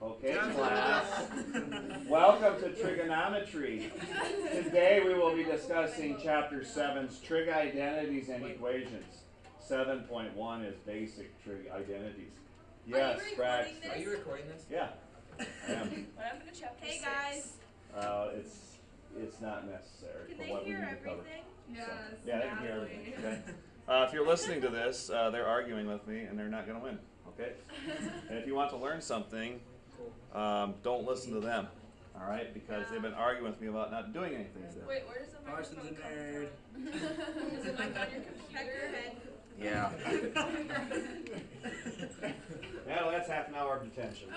Okay, class. Welcome to Trigonometry. Today we will be discussing Chapter 7's trig identities and equations. 7.1 is basic trig identities. Yes, Braxton. Are you recording this? Yeah, I am. What happened to chapter 6? Guys. It's not necessary Can for they what we hear need to cover. everything? Yes. So, yeah, they can hear everything. Okay. If you're listening to this, they're arguing with me, and they're not going to win. Okay. And if you want to learn something, don't listen to them. All right, because they've been arguing with me about not doing anything today. Wait, where does the microphone come from? Is it like on your computer? Yeah. Yeah, well, that's half an hour of detention.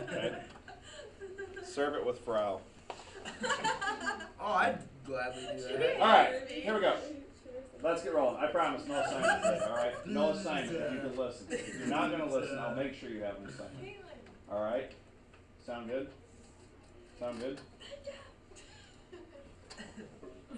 Okay. Serve it with Frau. Oh, I'd gladly do that. All right, here we go. Let's get rolling. I promise no assignment today, all right? No assignment if you can listen. If you're not going to listen, I'll make sure you have an assignment. All right? Sound good? Sound good?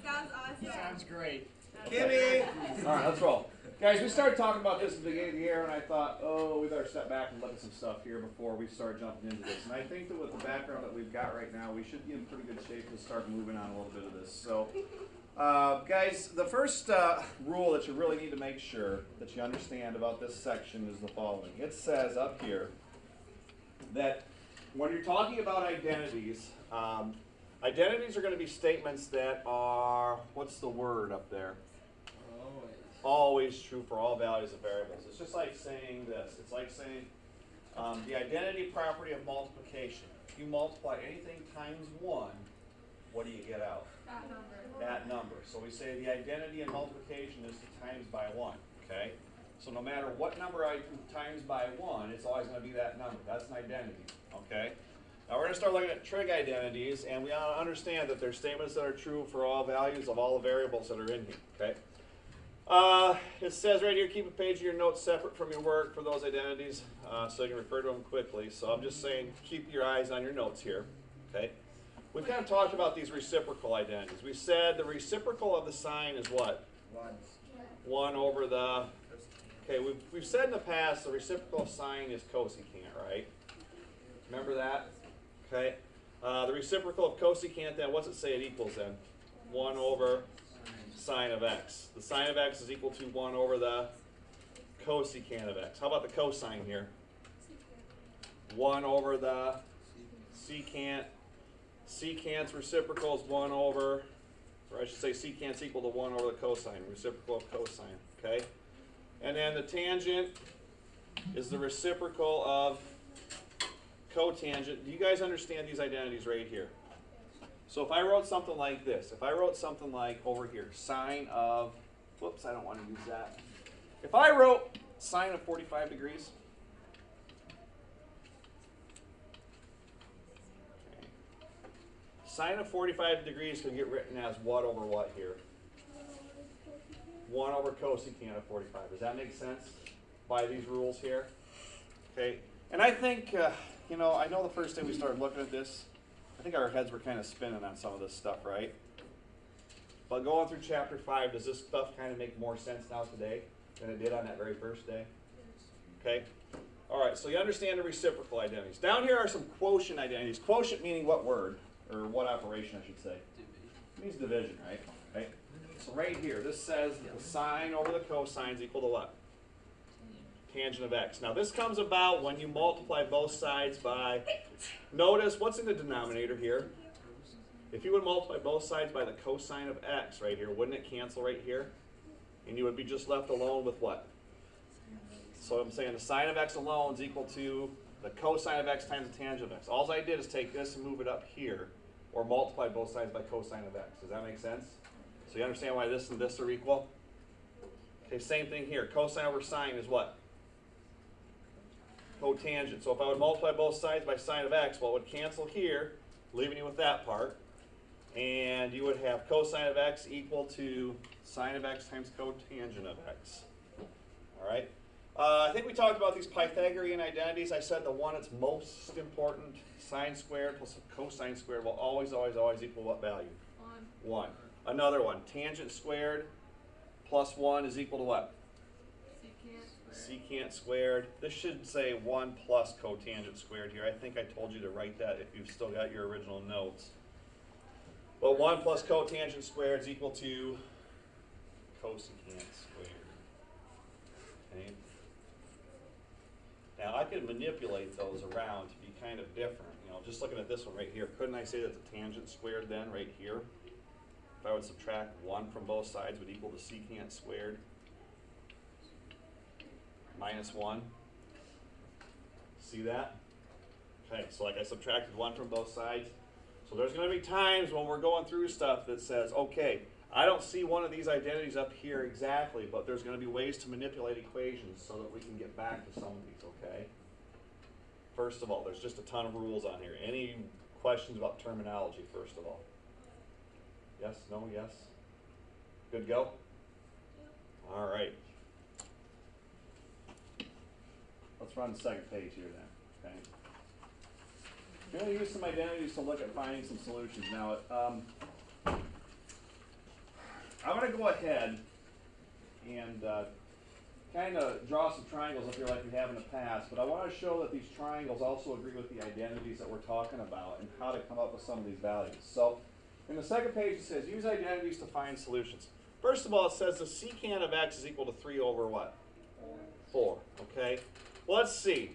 Sounds awesome. Sounds great. Okay. All right, let's roll. Guys, we started talking about this at the beginning of the year, and I thought, oh, we better step back and look at some stuff here before we start jumping into this. And I think that with the background that we've got right now, we should be in pretty good shape to start moving on a little bit of this. So, guys, the first rule that you really need to make sure that you understand about this section is the following. It says up here that when you're talking about identities, identities are going to be statements that are, what's the word up there? Always true for all values of variables. It's just like saying this. It's like saying the identity property of multiplication. If you multiply anything times 1, what do you get out? That number. That number. So we say the identity in multiplication is to times by 1. Okay? So no matter what number I times by 1, it's always going to be that number. That's an identity. Okay? Now we're going to start looking at trig identities, and we ought to understand that there's statements that are true for all values of all the variables that are in here. Okay? It says right here, keep a page of your notes separate from your work for those identities so you can refer to them quickly. So I'm just saying keep your eyes on your notes here. Okay? We've kind of talked about these reciprocal identities. We said the reciprocal of the sign is what? 1 over the... Okay, we've said in the past the reciprocal of sign is cosecant, right? Remember that? Okay. The reciprocal of cosecant then, what's it say it equals then? 1 over sine of x. The sine of x is equal to 1 over the cosecant of x. How about the cosine here? 1 over the secant. Secant's reciprocal is 1 over, or I should say secant's equal to 1 over the cosine, reciprocal of cosine, okay? And then the tangent is the reciprocal of cotangent. Do you guys understand these identities right here? So if I wrote something like this, if I wrote something like over here, sine of, whoops, I don't want to use that. If I wrote sine of 45 degrees, okay, sine of 45 degrees can get written as what over what here? 1 over cosecant of 45. Does that make sense by these rules here? Okay, and I think, you know, I know the first day we started looking at this, I think our heads were kind of spinning on some of this stuff, right? But going through chapter 5, does this stuff kind of make more sense now today than it did on that very first day? Okay? All right, so you understand the reciprocal identities. Down here are some quotient identities. Quotient meaning what word? Or what operation, I should say? It means division, right? Okay. So right here, this says the sine over the cosine is equal to what? Tangent of x. Now this comes about when you multiply both sides by, notice what's in the denominator here. If you would multiply both sides by the cosine of x right here, wouldn't it cancel right here? And you would be just left alone with what? So I'm saying the sine of x alone is equal to the cosine of x times the tangent of x. All I did is take this and move it up here, or multiply both sides by cosine of x. Does that make sense? So you understand why this and this are equal? Okay, same thing here. Cosine over sine is what? Cotangent. So if I would multiply both sides by sine of x, well, it would cancel here, leaving you with that part. And you would have cosine of x equal to sine of x times cotangent of x. All right? I think we talked about these Pythagorean identities. I said the one that's most important, sine squared plus cosine squared, will always, always, always equal what value? 1. Another one, tangent squared plus 1 is equal to what? secant squared. This should say 1 plus cotangent squared here. I think I told you to write that if you've still got your original notes. But 1 plus cotangent squared is equal to cosecant squared. Okay. Now I could manipulate those around to be kind of different. You know, just looking at this one right here, couldn't I say that the tangent squared then right here? If I would subtract 1 from both sides would equal to secant squared minus 1. See that? Okay, so like I subtracted 1 from both sides. So there's going to be times when we're going through stuff that says, okay, I don't see one of these identities up here exactly, but there's going to be ways to manipulate equations so that we can get back to some of these, okay? First of all, there's just a ton of rules on here. Any questions about terminology, first of all? Yes, no, yes? Good to go? All right. Let's run the second page here then, okay? We're going to use some identities to look at finding some solutions. Now, I'm going to go ahead and kind of draw some triangles up here like we have in the past, but I want to show that these triangles also agree with the identities that we're talking about and how to come up with some of these values. So, in the second page it says, use identities to find solutions. First of all, it says the secant of x is equal to 3 over what? 4, okay? Well, let's see.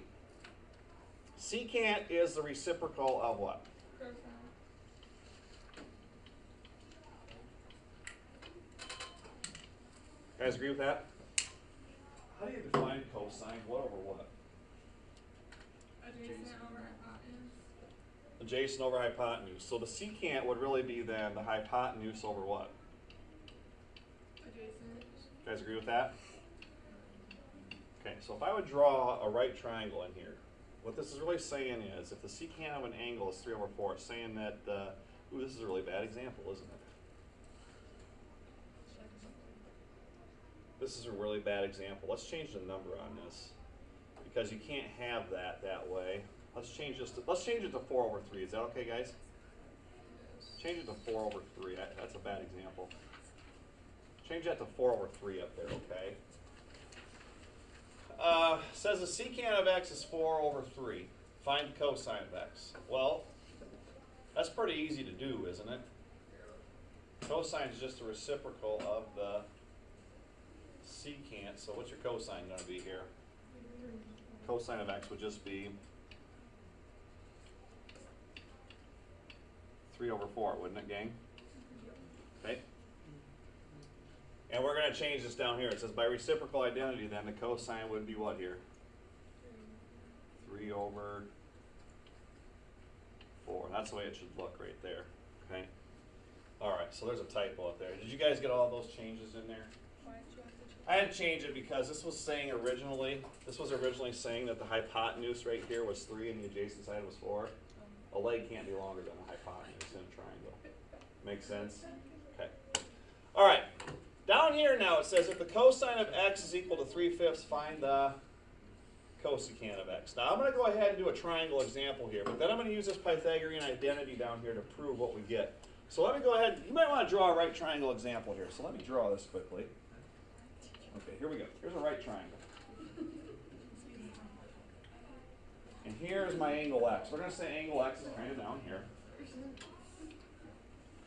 Secant is the reciprocal of what? Cosine. Guys agree with that? How do you define cosine? What over what? Adjacent over hypotenuse. Adjacent over hypotenuse. So the secant would really be then the hypotenuse over what? Adjacent. Guys agree with that? Okay, so if I would draw a right triangle in here, what this is really saying is if the secant of an angle is 3 over 4, it's saying that, ooh, this is a really bad example, isn't it? This is a really bad example. Let's change the number on this because you can't have that way. Let's change this to, let's change it to 4 over 3. Is that okay, guys? Change it to 4 over 3. That's a bad example. Change that to 4 over 3 up there, okay? Says the secant of x is 4 over 3. Find the cosine of x. Well, that's pretty easy to do, isn't it? Cosine is just the reciprocal of the secant. So what's your cosine going to be here? Cosine of x would just be 3 over 4, wouldn't it, gang? Okay. And we're going to change this down here. It says by reciprocal identity, then the cosine would be what here? 3 over 4. That's the way it should look right there. Okay. All right. So there's a typo up there. Did you guys get all those changes in there? Why did you have to change? I didn't change it because this was saying originally. This was originally saying that the hypotenuse right here was 3 and the adjacent side was 4. A leg can't be longer than a hypotenuse in a triangle. Make sense? Okay. All right. Down here now it says if the cosine of x is equal to 3/5, find the cosecant of x. Now I'm going to go ahead and do a triangle example here, but then I'm going to use this Pythagorean identity down here to prove what we get. So let me go ahead. You might want to draw a right triangle example here. So let me draw this quickly. Okay, here we go. Here's a right triangle. And here's my angle x. We're going to say angle x is kind of down here.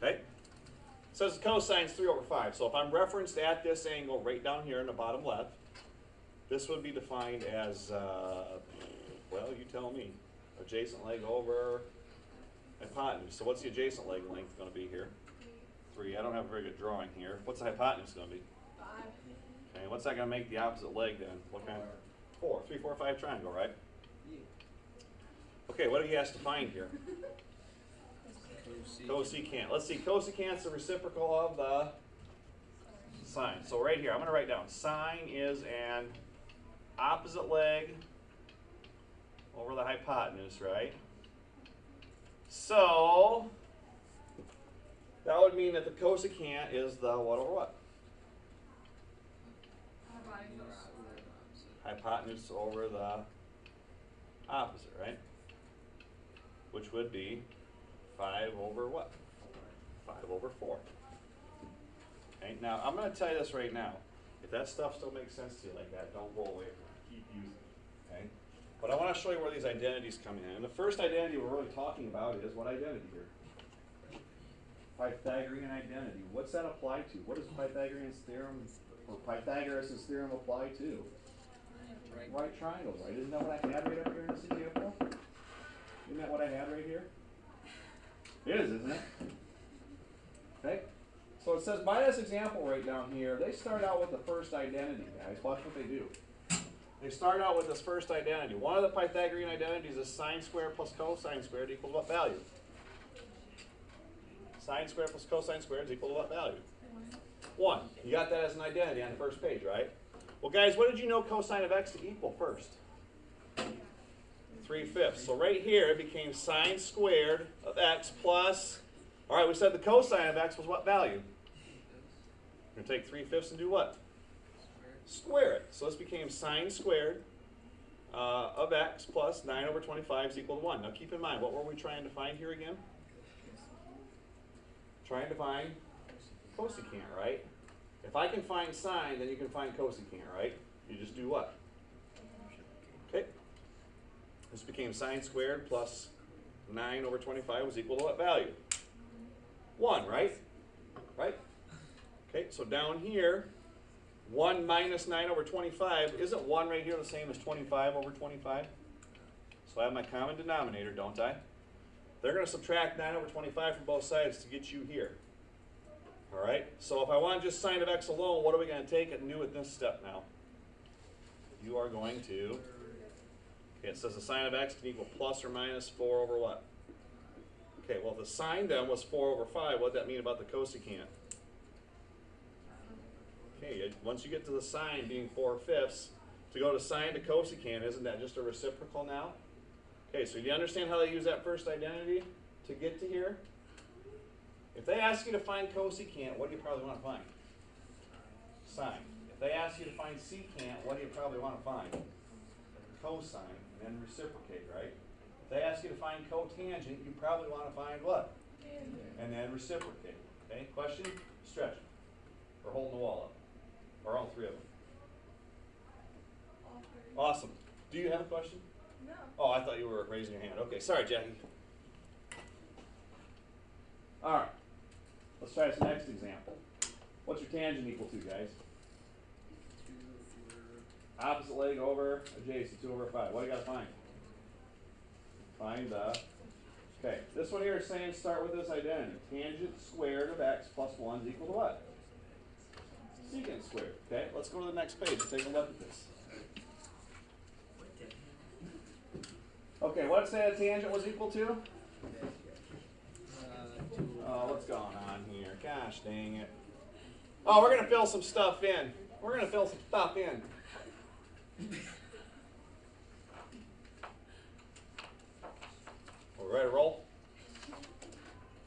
Okay? It says the cosine is 3 over 5. So if I'm referenced at this angle right down here in the bottom left, this would be defined as, well, you tell me, adjacent leg over hypotenuse. So what's the adjacent leg length going to be here? 3. I don't have a very good drawing here. What's the hypotenuse going to be? 5. Okay, what's that going to make the opposite leg then? What kind of? 4. 3, 4, 5 triangle, right? Okay, what do he has to find here? Cosecant. Let's see, cosecant's the reciprocal of the sine. So right here, I'm going to write down sine is an opposite leg over the hypotenuse, right? So that would mean that the cosecant is the what over what? Hypotenuse over the opposite, right? Which would be 5 over what? 5 over 4. Okay, now I'm going to tell you this right now. If that stuff still makes sense to you like that, don't go away from it. Keep using it, okay? But I want to show you where these identities come in. And the first identity we're really talking about is what identity here? Pythagorean identity. What's that apply to? What does Pythagorean's theorem, or Pythagoras' theorem apply to? Right triangles, right? Isn't that what I had right up here in this example? Isn't that what I had right here? It is, isn't it? Okay? So it says, by this example right down here, they start out with the first identity, guys. Watch what they do. They start out with this first identity. One of the Pythagorean identities is sine squared plus cosine squared equals what value? Sine squared plus cosine squared is equal to what value? 1. You got that as an identity on the first page, right? Well, guys, what did you know cosine of x to equal first? 3/5. So right here, it became sine squared of x plus, all right, we said the cosine of x was what value? We're going to take 3/5 and do what? Square it. So this became sine squared of x plus 9 over 25 is equal to 1. Now keep in mind, what were we trying to find here again? Trying to find cosecant, right? If I can find sine, then you can find cosecant, right? You just do what? Okay. This became sine squared plus 9 over 25 was equal to what value? 1, right? Right? Okay, so down here, 1 minus 9 over 25, isn't 1 right here the same as 25 over 25? So I have my common denominator, don't I? They're going to subtract 9 over 25 from both sides to get you here. All right, so if I want just sine of x alone, what are we going to take and do with this step now? You are going to, okay, it says the sine of x can equal plus or minus 4 over what? Okay, well, if the sine then was 4 over 5, what does that mean about the cosecant? Okay, once you get to the sine being 4/5, to go to sine to cosecant, isn't that just a reciprocal now? Okay, so do you understand how they use that first identity to get to here? If they ask you to find cosecant, what do you probably want to find? Sine. If they ask you to find secant, what do you probably want to find? Cosine, and then reciprocate, right? If they ask you to find cotangent, you probably want to find what? And then reciprocate. Okay, question? Stretch. Or holding the wall up. Or all three of them. Awesome. Do you have a question? No. Oh, I thought you were raising your hand. Okay, sorry, Jackie. All right. Let's try this next example. What's your tangent equal to, guys? Opposite leg over adjacent, 2 over 5. What do you got to find? Find the, okay, this one here is saying start with this identity. Tangent squared of x plus 1 is equal to what? Secant squared. Okay, let's go to the next page and take a look at this. Okay, what did say the tangent was equal to? Oh, what's going on here? Gosh dang it. Oh, we're going to fill some stuff in. We're going to fill some stuff in. We're ready to roll?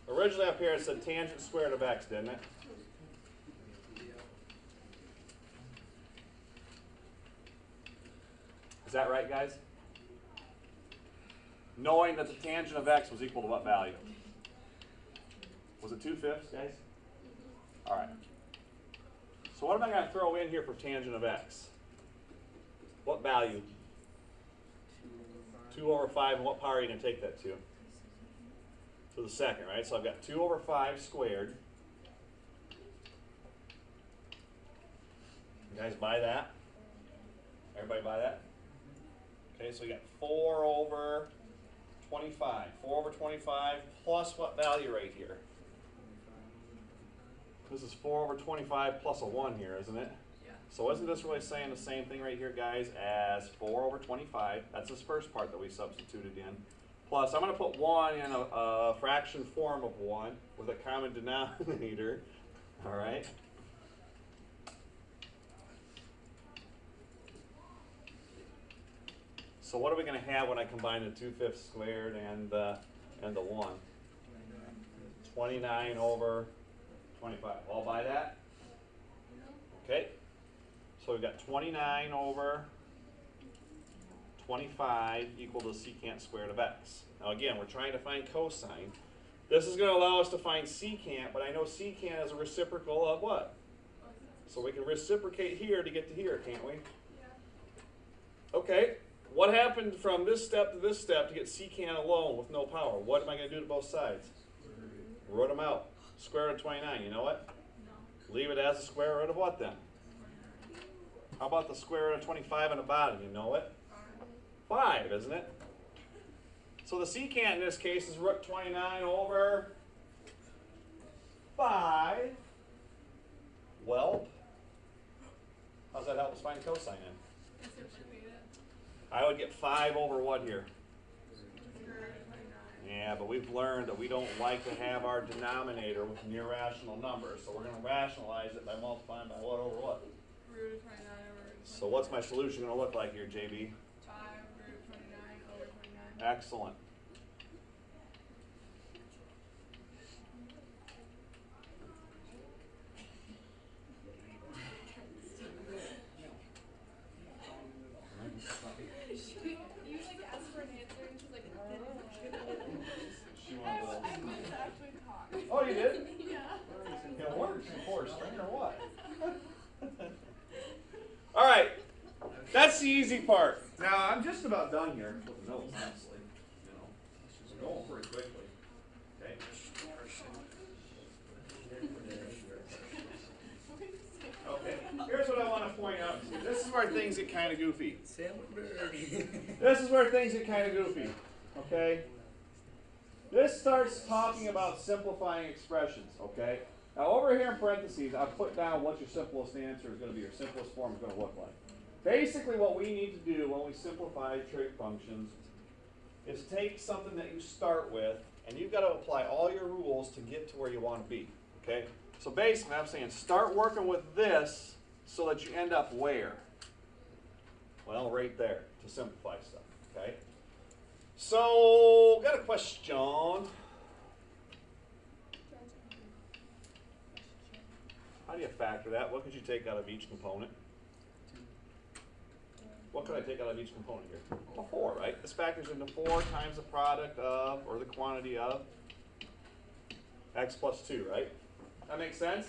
Originally up here it said tangent squared of x, didn't it? Is that right, guys? Knowing that the tangent of x was equal to what value? Was it 2/5, guys? All right. So what am I going to throw in here for tangent of x? What value? 2 over 5, and what power are you going to take that to? To the second, right? So I've got 2 over 5 squared. You guys buy that? Everybody buy that? Okay, so we got 4 over 25. 4 over 25 plus what value right here? This is 4 over 25 plus a 1 here, isn't it? Yeah. So isn't this really saying the same thing right here, guys, as 4 over 25? That's this first part that we substituted in. Plus, I'm going to put 1 in a fraction form of 1 with a common denominator. All right? So what are we going to have when I combine the 2/5 squared and the 1? 29 over 25. All by that? Okay. So we've got 29 over 25 equal to secant squared of x. Now again, we're trying to find cosine. This is going to allow us to find secant, but I know secant is a reciprocal of what? So we can reciprocate here to get to here, can't we? Okay, what happened from this step to this step to get secant alone with no power? What am I going to do to both sides? Root them out. Square root of 29, you know what? Leave it as the square root of what then? How about the square root of 25 on the bottom? You know it? 5, isn't it? So the secant in this case is root 29 over 5. Well, how does that help us find cosine in? I would get 5 over what here? Yeah, but we've learned that we don't like to have our denominator with near rational numbers. So we're going to rationalize it by multiplying by what over what? Root of 29 over. So what's my solution going to look like here, JB? 5 root of 29 over 29. Excellent. You like asked for an answer and she's like, She wanted to- I wanted to actually talk. Oh, you did? Yeah. It works, of course. String or what? All right. That's the easy part. Now, I'm just about done here with the notes, honestly. You know, we're going pretty quickly. Okay. Okay. Here's what I want to point out to you. This is where things get kind of goofy. This is where things get kind of goofy. Okay. This starts talking about simplifying expressions. Okay. Now, over here in parentheses, I've put down what your simplest answer is going to be, your simplest form is going to look like. Basically, what we need to do when we simplify trig functions is take something that you start with, and you've got to apply all your rules to get to where you want to be. Okay? So basically, I'm saying start working with this so that you end up where? Well, right there to simplify stuff. Okay? So, got a question. How do you factor that? What could you take out of each component? What could I take out of each component here? Well, 4, right? This factors into 4 times the product of, or the quantity of, x plus 2, right? That makes sense?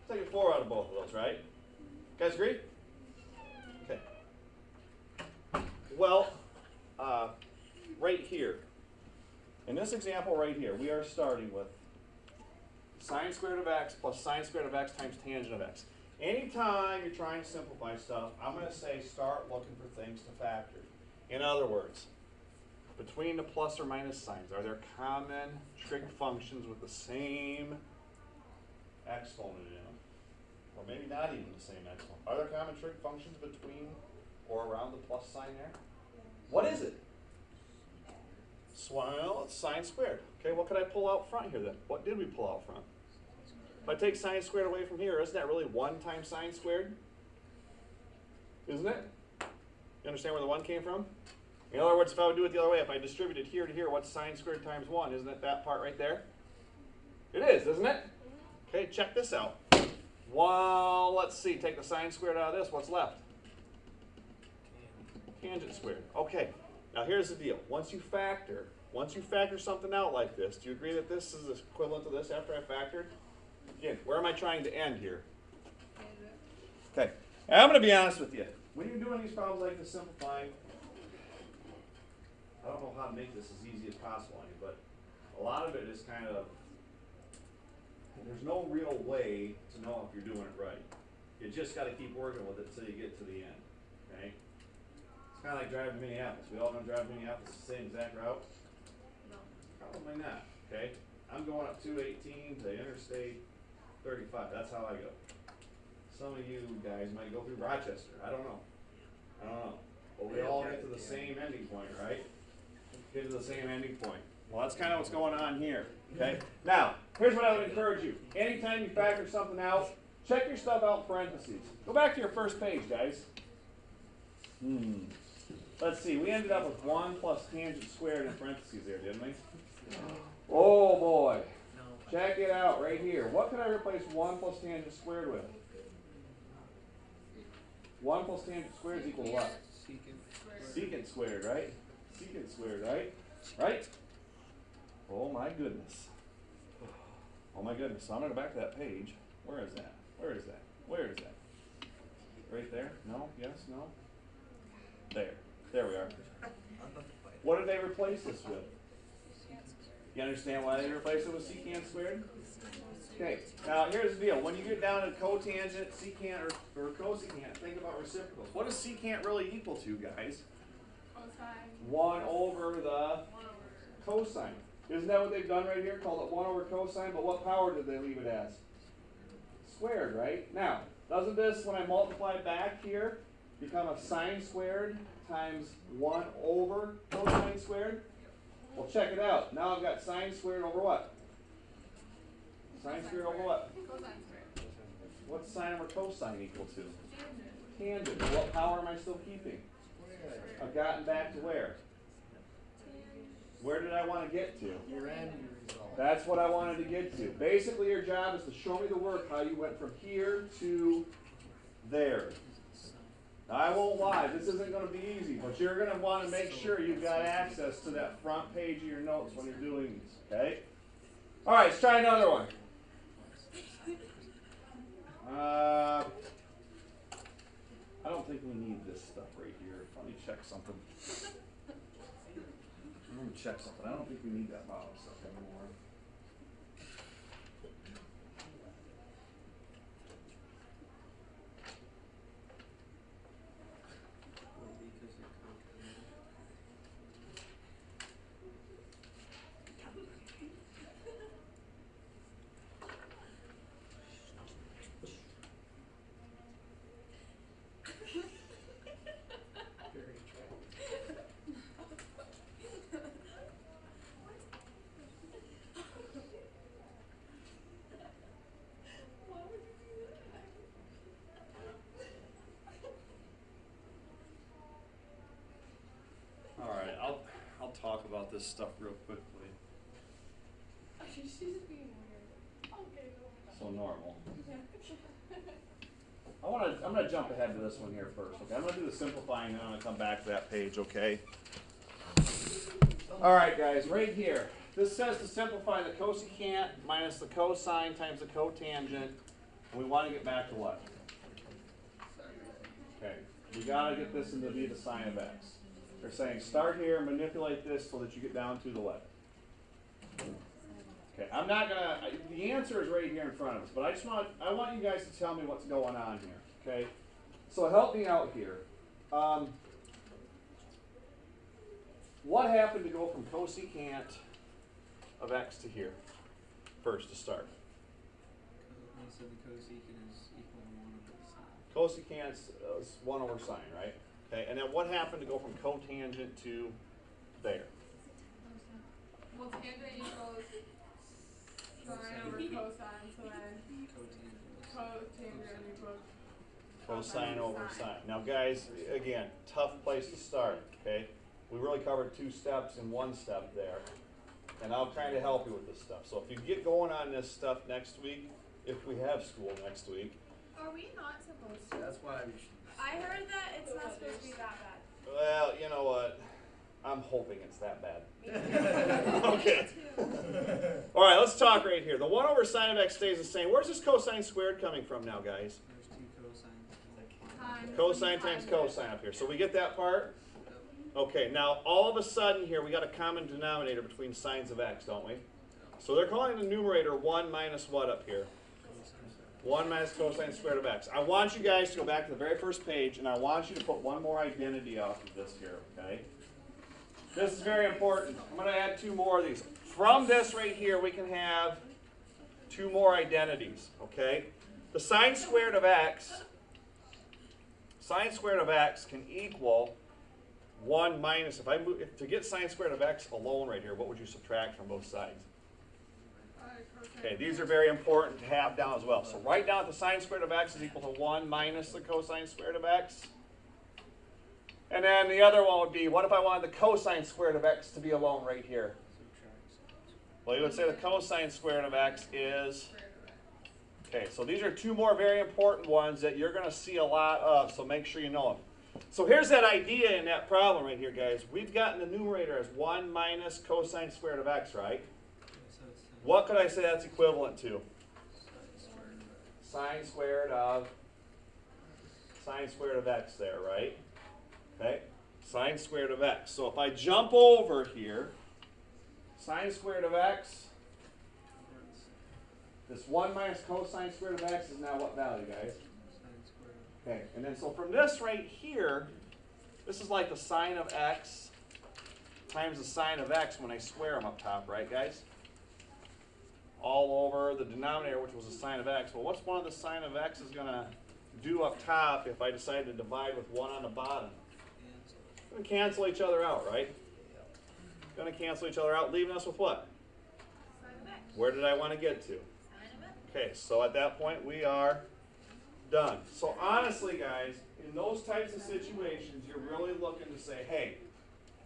Take a 4 out of both of those, right? You guys agree? Okay. Well, right here, in this example right here, we are starting with sine squared of x plus sine squared of x times tangent of x. Anytime you're trying to simplify stuff, I'm going to say start looking for things to factor. In other words, between the plus or minus signs, are there common trig functions with the same exponent in them? Or maybe not even the same exponent. Are there common trig functions between or around the plus sign there? What is it? Well, it's sine squared. Okay, what could I pull out front here then? What did we pull out front? If I take sine squared away from here, isn't that really 1 times sine squared? Isn't it? You understand where the 1 came from? In other words, if I would do it the other way, if I distributed here to here, what's sine squared times 1? Isn't it that part right there? It is, isn't it? Okay, check this out. Well, let's see. Take the sine squared out of this. What's left? Tangent squared. Okay. Now here's the deal. Once you factor something out like this, do you agree that this is equivalent to this after I factored? Again, where am I trying to end here? Okay. And I'm going to be honest with you. When you're doing these problems like this, simplifying, I don't know how to make this as easy as possible, but a lot of it is kind of, there's no real way to know if you're doing it right. You just got to keep working with it until you get to the end. Okay? It's kind of like driving to Minneapolis. We all know drive to Minneapolis the same exact route? No. Probably not. Okay? I'm going up 218 to Interstate 35. That's how I go. Some of you guys might go through Rochester. I don't know. But we all get to the same ending point, right? Get to the same ending point. Well, that's kind of what's going on here. Okay? Now, here's what I would encourage you. Anytime you factor something out, check your stuff out in parentheses. Go back to your first page, guys. Let's see. We ended up with 1 plus tangent squared in parentheses there, didn't we? Oh, boy. Check it out right here. What could I replace 1 plus tangent squared with? 1 plus tangent squared is equal to what? Secant squared, right? Secant squared, right? Right? Oh my goodness. Oh my goodness. So I'm going to go back to that page. Where is that? Where is that? Where is that? Right there? No? Yes? No? There. There we are. What did they replace this with? You understand why they replaced it with secant squared? Okay, now here's the deal. When you get down to cotangent, secant, or cosecant, think about reciprocals. What does secant really equal to, guys? Cosine. 1 over the cosine. Isn't that what they've done right here? Called it 1 over cosine, but what power did they leave it as? Squared, right? Now, doesn't this, when I multiply back here, become a sine squared times 1 over cosine squared? Well, check it out. Now I've got sine squared over what? Sine squared over what? Cosine squared. What's sine over cosine equal to? Tangent. What power am I still keeping? I've gotten back to where? Where did I want to get to? Your end result. That's what I wanted to get to. Basically, your job is to show me the work, how you went from here to there. Now, I won't lie, this isn't going to be easy, but you're going to want to make sure you've got access to that front page of your notes when you're doing these, okay? All right, let's try another one. I don't think we need this stuff right here. Let me check something. I'm going to check something. I don't think we need that bottom stuff anymore. Very attractive. All right, I'll talk about this stuff real quickly. She's just being weird. Okay, So normal. I'm gonna jump ahead to this one here first. Okay, I'm gonna do the simplifying, then I'm gonna come back to that page. Okay. All right, guys, right here. This says to simplify the cosecant minus the cosine times the cotangent, and we want to get back to what? Okay, we gotta get this into be the sine of x. They're saying start here, manipulate this so that you get down to the left. Okay, I'm not gonna. The answer is right here in front of us, but I want you guys to tell me what's going on here. Okay, so help me out here. What happened to go from cosecant of x to here? First to start. So the cosecant is equal to 1 over the sine. Cosecant is 1 over sine, right? Okay, and then what happened to go from cotangent to there? Well, tangent equals sine over cosine, so then cotangent equals Cosine over sine. Now guys, again, tough place to start, okay? We really covered 2 steps in 1 step there. And I'll kind of help you with this stuff. So if you get going on this stuff next week, if we have school next week. Are we not supposed to? That's why we should. I heard that it's not supposed to be that bad. Well, you know what? I'm hoping it's that bad. Me Okay. too. All right, let's talk right here. The 1 over sine of x stays the same. Where's this cosine squared coming from now, guys? There's 2 cosines. Times Cosine times cosine up here. So we get that part? Okay, now all of a sudden here we got a common denominator between sines of x, don't we? So they're calling the numerator 1 minus what up here? 1 minus cosine squared of x. I want you guys to go back to the very first page, and I want you to put one more identity off of this here, okay? This is very important. I'm going to add 2 more of these. From this right here, we can have 2 more identities, okay? The sine squared of x can equal 1 minus, to get sine squared of x alone right here, what would you subtract from both sides? Okay, these are very important to have down as well. So write down that the sine squared of x is equal to 1 minus the cosine squared of x. And then the other one would be, what if I wanted the cosine squared of x to be alone right here? Well, you would say the cosine squared of x is, okay, so these are 2 more very important ones that you're going to see a lot of, so make sure you know them. So here's that idea in that problem right here, guys. We've gotten the numerator as 1 minus cosine squared of x, right? So it's What could I say that's equivalent to? sine squared of x there, right? Okay, sine squared of x. So if I jump over here, sine squared of x, this 1 minus cosine squared of x is now what value, guys? Sine squared. Okay, and then so from this right here, this is like the sine of x times the sine of x when I square them up top, right, guys? All over the denominator, which was the sine of x. Well, what's one of the sine of x is going to do up top if I decide to divide with 1 on the bottom? Cancel. Going to cancel each other out, right? Going to cancel each other out, leaving us with what? Sine of x. Where did I want to get to? Sine of x. Okay, so at that point we are done. So honestly, guys, in those types of situations, you're really looking to say, hey,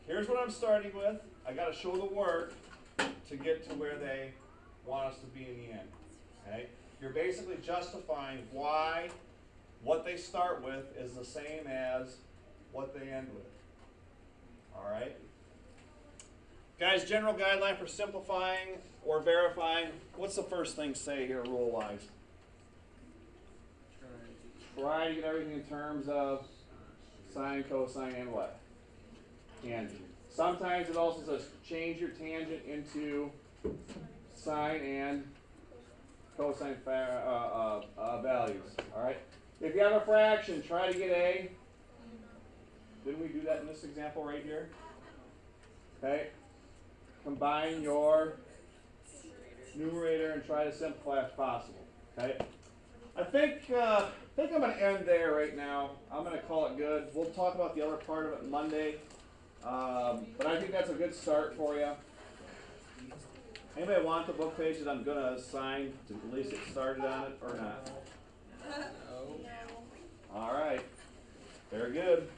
here's what I'm starting with. I got to show the work to get to where they want us to be in the end. Okay? You're basically justifying why what they start with is the same as what they end with. All right? Guys, general guideline for simplifying or verifying. What's the first thing say here rule-wise? Try to get everything in terms of sine, cosine, and what? Tangent. Sometimes it also says change your tangent into sine and cosine values. All right. If you have a fraction, try to get a. Didn't we do that in this example right here? Okay. Combine your numerator and try to simplify if possible. Okay. I think I'm going to end there right now. I'm going to call it good. We'll talk about the other part of it Monday. But I think that's a good start for you. Anybody want the book page that I'm going to assign to at least get started on it or not? No. All right. Very good.